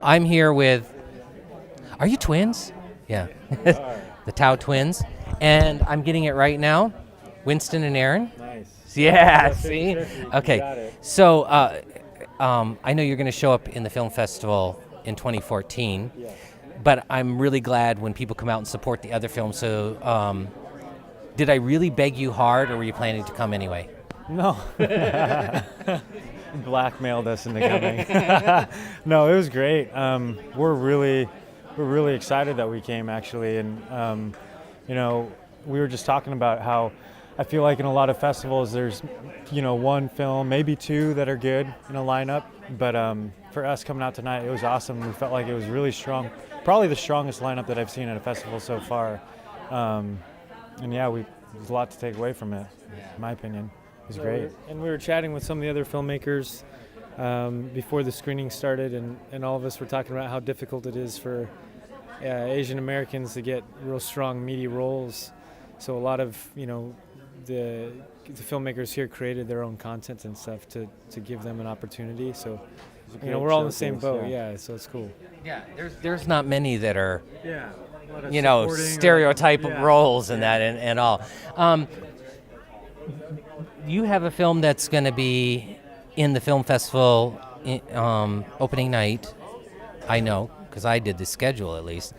I'm here with, are you twins? Yeah, the Tao twins. And I'm getting it right now, Winston and Aaron. Nice. Yeah, 50-50. see? You got Okay, it. so I know you're going to show up in the film festival in 2014, Yeah. but I'm really glad when people come out and support the other films. So did I really beg you hard, or were you planning to come anyway? No. Blackmailed us into coming. No, it was great. We're really excited that we came, actually, and we were just talking about how I feel like in a lot of festivals there's one film, maybe two that are good in a lineup, but for us coming out tonight, it was awesome. We felt like it was really strong, probably the strongest lineup that I've seen at a festival so far. And yeah, there's a lot to take away from it, in my opinion. It was great. And we were chatting with some of the other filmmakers before the screening started, and all of us were talking about how difficult it is for Asian Americans to get real strong, meaty roles. So a lot of the filmmakers here created their own content and stuff to give them an opportunity. So we're all in the same boat. Yeah, so it's cool. Yeah, there's not many that are Yeah. stereotype roles and that and all. You have a film that's going to be in the film festival opening night. I know, because I did the schedule at least.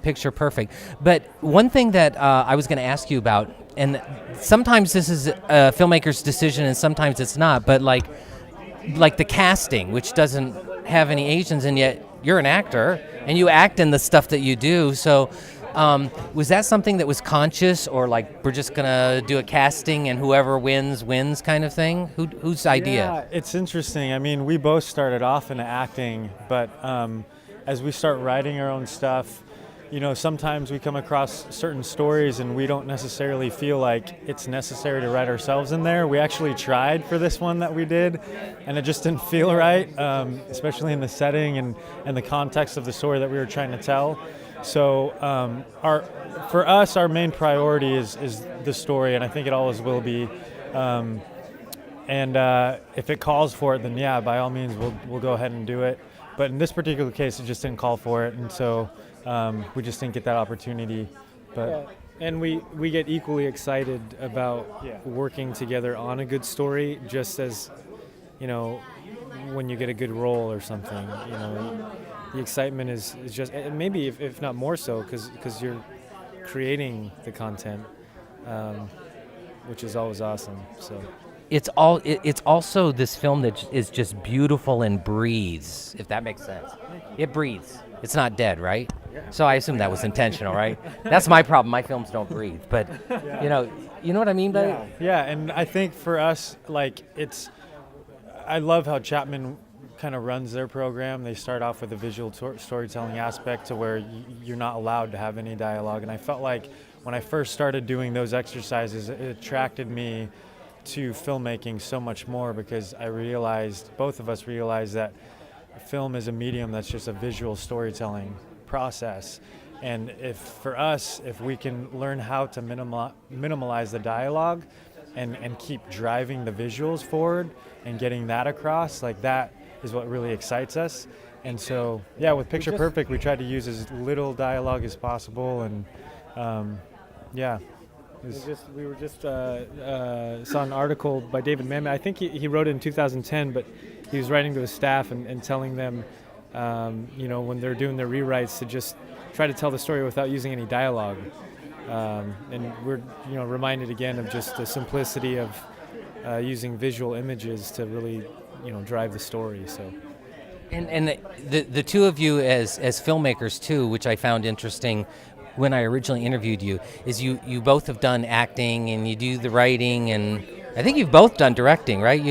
Picture Perfect. But one thing that I was going to ask you about, and sometimes this is a filmmaker's decision and sometimes it's not, but like the casting, which doesn't have any Asians, and yet you're an actor and you act in the stuff that you do. So was that something that was conscious, or like we're just gonna do a casting and whoever wins kind of thing? Whose idea? Yeah, it's interesting. I mean, we both started off in acting, but as we start writing our own stuff, sometimes we come across certain stories and we don't necessarily feel like it's necessary to write ourselves in there. We actually tried for this one that we did, and it just didn't feel right, especially in the setting and the context of the story that we were trying to tell. So for us, our main priority is the story, and I think it always will be. And if it calls for it, then yeah, by all means, we'll go ahead and do it. But in this particular case, it just didn't call for it, and so we just didn't get that opportunity. But and we get equally excited about working together on a good story, just as when you get a good role or something. The excitement is just, maybe if not more so, because you're creating the content, which is always awesome. So It's also this film that is just beautiful and breathes, if that makes sense. It breathes. It's not dead, right? Yeah. So I assume that was intentional, right? That's my problem. My films don't breathe, but you know what I mean by it? Yeah, and I think for us, I love how Chapman kind of runs their program. They start off with a visual storytelling aspect to where you're not allowed to have any dialogue, and I felt like when I first started doing those exercises, it attracted me to filmmaking so much more, because both of us realized that film is a medium that's just a visual storytelling process, and if we can learn how to minimalize the dialogue and keep driving the visuals forward and getting that across, like that is what really excites us. And so with Picture Perfect, we tried to use as little dialogue as possible, and we were just saw an article by David Mamet. I think he wrote it in 2010, but he was writing to his staff and telling them, when they're doing their rewrites, to just try to tell the story without using any dialogue. And we're reminded again of just the simplicity of using visual images to really drive the story. So. And the two of you as filmmakers too, which I found interesting when I originally interviewed you, is you both have done acting and you do the writing, and I think you've both done directing, right?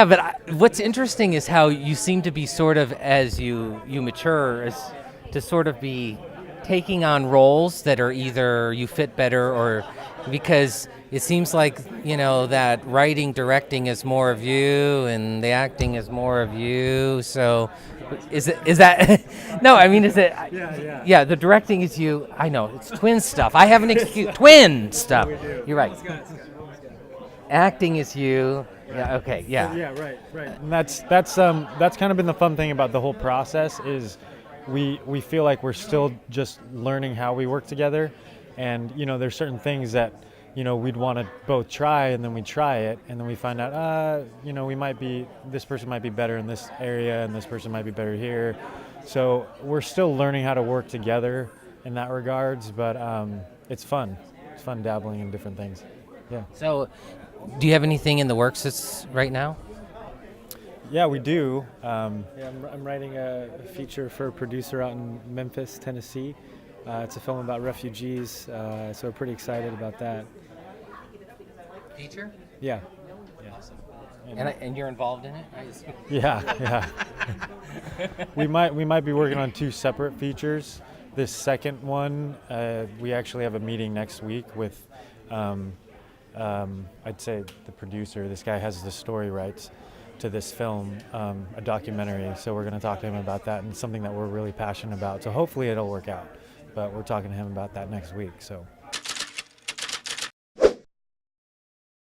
But what's interesting is how you seem to be sort of, as you mature, as to sort of be taking on roles that are either you fit better, or because it seems like that writing, directing is more of you and the acting is more of you. So is that no, I mean, is it the directing is you. I know it's twin stuff. I have an excuse. Twin stuff. You're right. Acting is you. Yeah. Okay. Yeah. Yeah, right. And that's kind of been the fun thing about the whole process is we feel like we're still just learning how we work together, and there's certain things that we'd want to both try, and then we try it, and then we find out this person might be better in this area, and this person might be better here. So we're still learning how to work together in that regards, but it's fun. It's fun dabbling in different things. Yeah. So, do you have anything in the works right now? Yeah, we do. Yeah, I'm writing a feature for a producer out in Memphis, Tennessee. It's a film about refugees, so we're pretty excited about that. Feature? Yeah. Awesome. And you're involved in it? Yeah. We might be working on two separate features. This second one, we actually have a meeting next week with, I'd say the producer. This guy has the story rights to this film, a documentary. So we're going to talk to him about that, and something that we're really passionate about. So hopefully it'll work out. But we're talking to him about that next week. So.